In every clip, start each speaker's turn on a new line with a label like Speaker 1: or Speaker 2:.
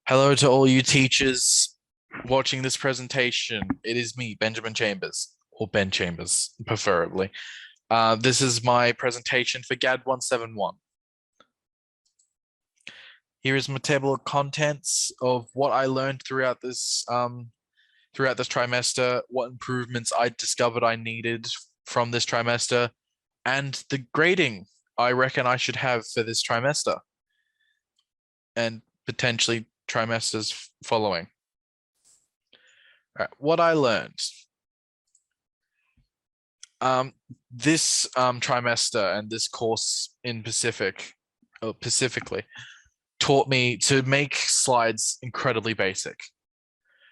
Speaker 1: Hello to all you teachers watching this presentation. It is me, Benjamin Chambers, or Ben Chambers, preferably. This is my presentation for GAD 171. Here is my table of contents of what I learned throughout this trimester, what improvements I discovered I needed from this trimester, and the grading I reckon I should have for this trimester, and potentially trimesters following. All right, what I learned. This trimester and this course in specifically taught me to make slides incredibly basic.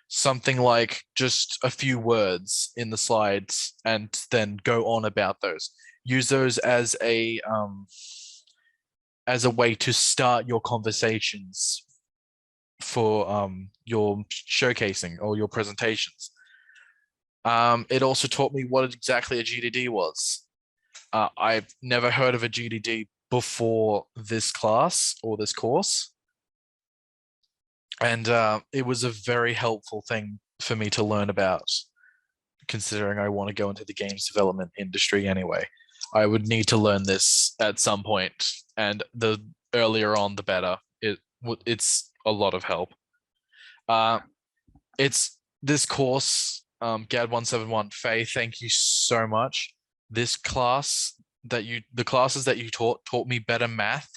Speaker 1: Something like just a few words in the slides and then go on about those. Use those as a way to start your conversations for your showcasing or your presentations. It also taught me what exactly a GDD was. I've never heard of a GDD before this class or this course. And it was a very helpful thing for me to learn about, considering I want to go into the games development industry anyway. I would need to learn this at some point, and the earlier on, the better. It's a lot of help. It's this course, GAD 171. Faye, thank you so much. This class the classes that you taught me better math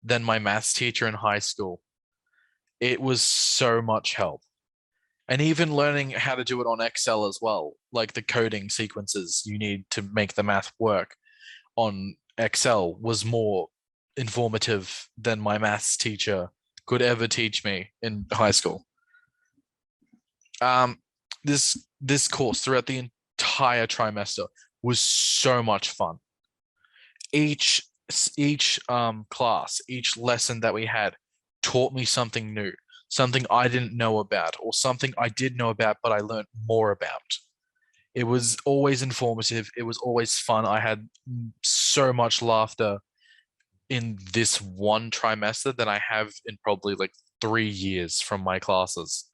Speaker 1: than my maths teacher in high school. It was so much help. And even learning how to do it on Excel as well, like the coding sequences you need to make the math work on Excel was more informative than my maths teacher could ever teach me in high school. This course throughout the entire trimester was so much fun. Each class, each lesson that we had taught me something new, something I didn't know about, or something I did know about, but I learned more about. It was always informative. It was always fun. I had so much laughter in this one trimester than I have in probably like 3 years from my classes.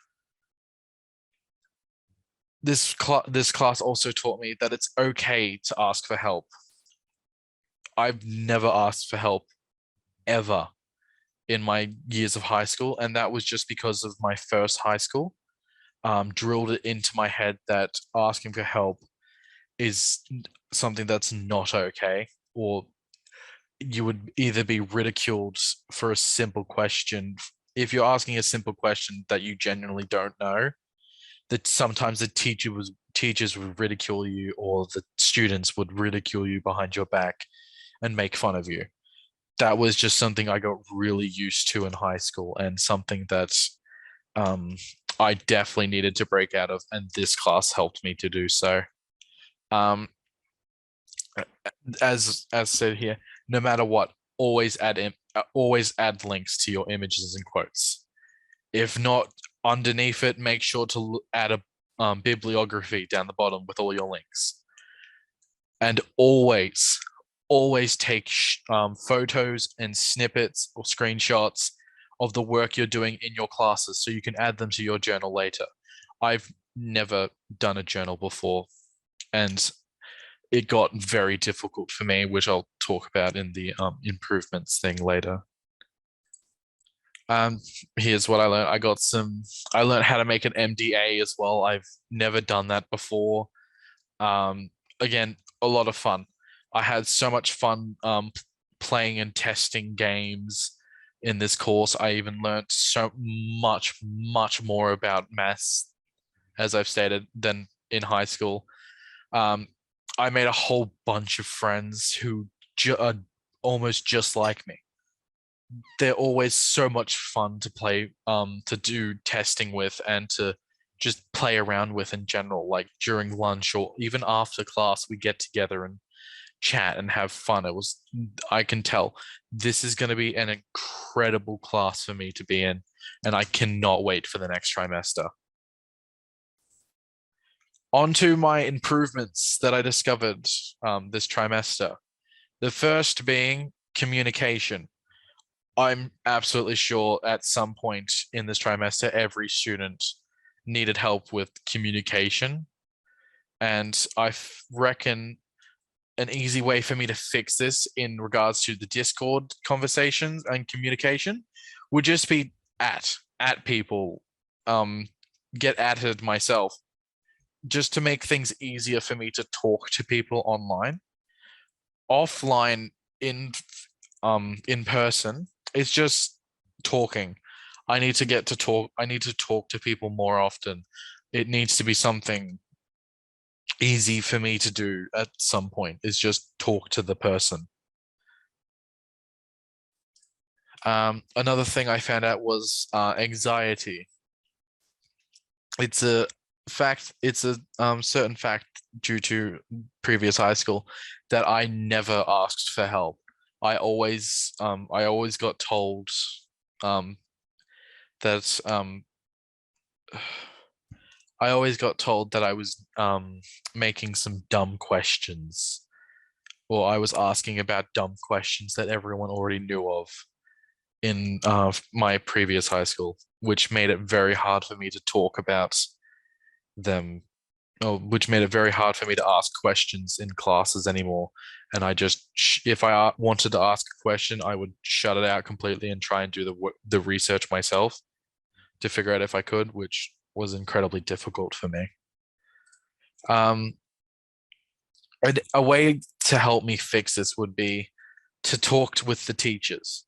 Speaker 1: This class also taught me that it's okay to ask for help. I've never asked for help ever in my years of high school, and that was just because of my first high school. Drilled it into my head that asking for help is something that's not okay, or you would either be ridiculed for a simple question. If you're asking a simple question that you genuinely don't know, that sometimes the teachers would ridicule you, or the students would ridicule you behind your back and make fun of you. That was just something I got really used to in high school, and something that I definitely needed to break out of, and this class helped me to do so. As said here, no matter what, always add links to your images and quotes. If not underneath it, make sure to add a bibliography down the bottom with all your links. And always take photos and snippets or screenshots of the work you're doing in your classes so you can add them to your journal later. I've never done a journal before, and it got very difficult for me, which I'll talk about in the improvements thing later. Here's what I learned. I learned how to make an MDA as well. I've never done that before. Again, a lot of fun. I had so much fun playing and testing games in this course. I even learned so much more about maths, as I've stated, than in high school. I made a whole bunch of friends who are almost just like me. They're always so much fun to play, to do testing with, and to just play around with in general. Like during lunch or even after class, we get together and chat and have fun. I can tell this is going to be an incredible class for me to be in, and I cannot wait for the next trimester. On to my improvements that I discovered this trimester. The first being communication. I'm absolutely sure at some point in this trimester, every student needed help with communication. And reckon an easy way for me to fix this in regards to the Discord conversations and communication would just be at people, um, get at it myself, just to make things easier for me to talk to people online. Offline, in person, it's just talking. I need to get to talk. I need to talk to people more often. It needs to be something easy for me to do at some point, is just talk to the person. Another thing I found out was anxiety. It's a it's a certain fact due to previous high school that I never asked for help. I always got told um, that I always got told that I was making some dumb questions, or I was asking about dumb questions that everyone already knew of in my previous high school, which made it very hard for me to talk about them, or which made it very hard for me to ask questions in classes anymore. And I just, if I wanted to ask a question, I would shut it out completely and try and do the research myself to figure out if I could, which was incredibly difficult for me. Um, a way to help me fix this would be to talk with the teachers.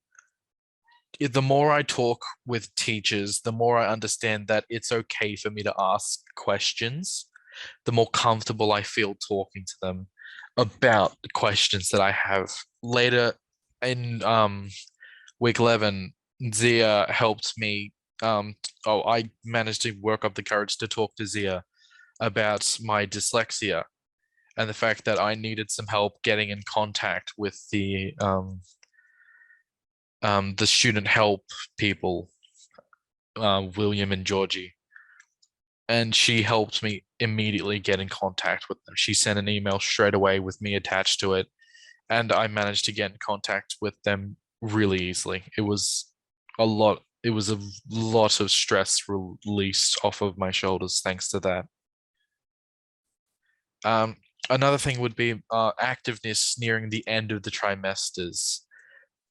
Speaker 1: The more I talk with teachers, the more I understand that it's okay for me to ask questions, the more comfortable I feel talking to them about the questions that I have. Later in week 11, Zia helped me. I managed to work up the courage to talk to Zia about my dyslexia and the fact that I needed some help getting in contact with the student help people, William and Georgie. And she helped me immediately get in contact with them. She sent an email straight away with me attached to it, and I managed to get in contact with them really easily. It was a lot of stress released off of my shoulders thanks to that. Um, Another thing would be activeness nearing the end of the trimesters.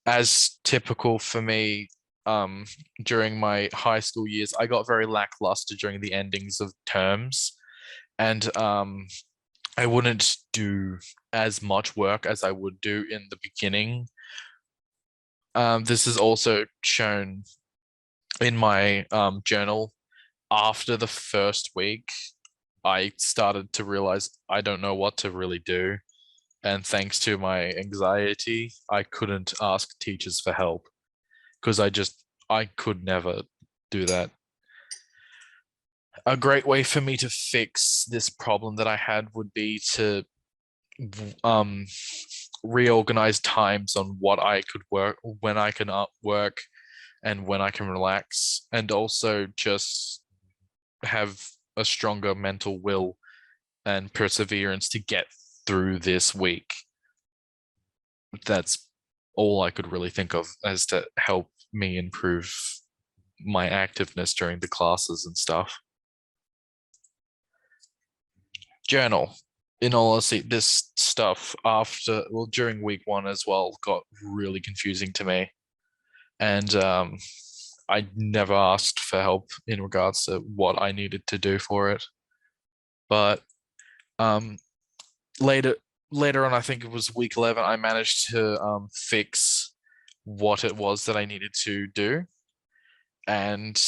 Speaker 1: As typical for me, um, during my high school years, I got very lackluster during the endings of terms, and I wouldn't do as much work as I would do in the beginning. This is also shown in my journal. After the first week, I started to realize I don't know what to really do. And thanks to my anxiety, I couldn't ask teachers for help because I could never do that. A great way for me to fix this problem that I had would be to um, reorganize times on what I could work, when I can work, and when I can relax, and also just have a stronger mental will and perseverance to get through this week. That's all I could really think of as to help me improve my activeness during the classes and stuff. Journal. In all honesty, this stuff during week one as well got really confusing to me. And I never asked for help in regards to what I needed to do for it. But um, later later on, I think it was week 11, I managed to fix what it was that I needed to do. And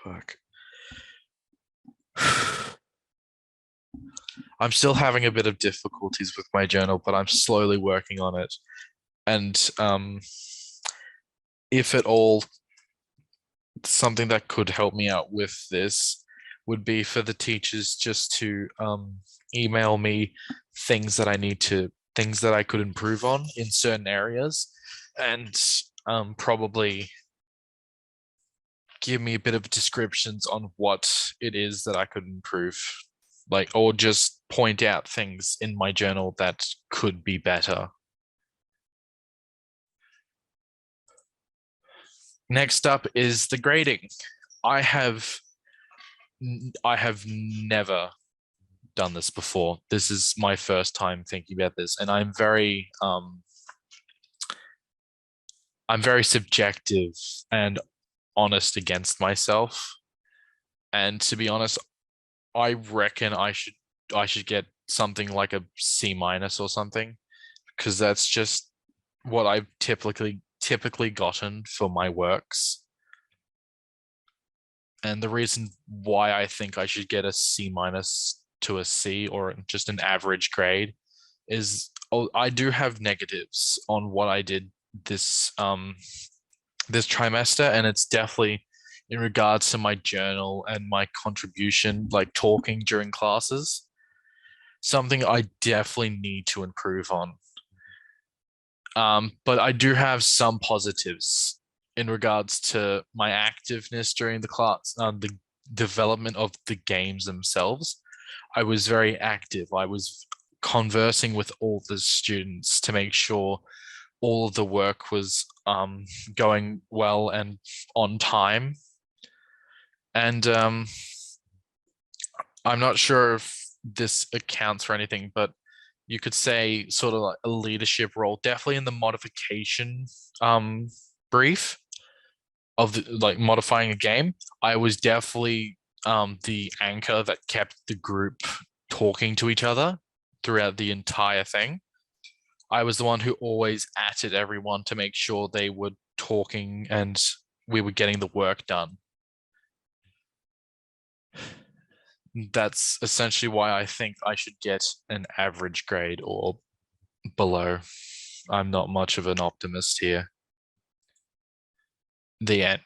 Speaker 1: fuck. I'm still having a bit of difficulties with my journal, but I'm slowly working on it. And if at all, something that could help me out with this would be for the teachers just to email me things that I could improve on in certain areas, and probably give me a bit of descriptions on what it is that I could improve, like, or just point out things in my journal that could be better. Next up is the grading. I have I have never done this before. This is my first time thinking about this, and I'm very subjective and honest against myself. And to be honest, I reckon I should get something like a C minus or something, because that's just what I've typically gotten for my works. And the reason why I think I should get a C minus to a C or just an average grade is, oh, I do have negatives on what I did this trimester, and it's definitely in regards to my journal and my contribution, like talking during classes, something I definitely need to improve on. But I do have some positives in regards to my activeness during the class, the development of the games themselves. I was very active. I was conversing with all the students to make sure all of the work was going well and on time. And I'm not sure if this accounts for anything, but you could say sort of like a leadership role, definitely in the modification um, brief of like modifying a game. I was definitely the anchor that kept the group talking to each other throughout the entire thing. I was the one who always atted everyone to make sure they were talking and we were getting the work done. That's essentially why I think I should get an average grade or below. I'm not much of an optimist here. The end.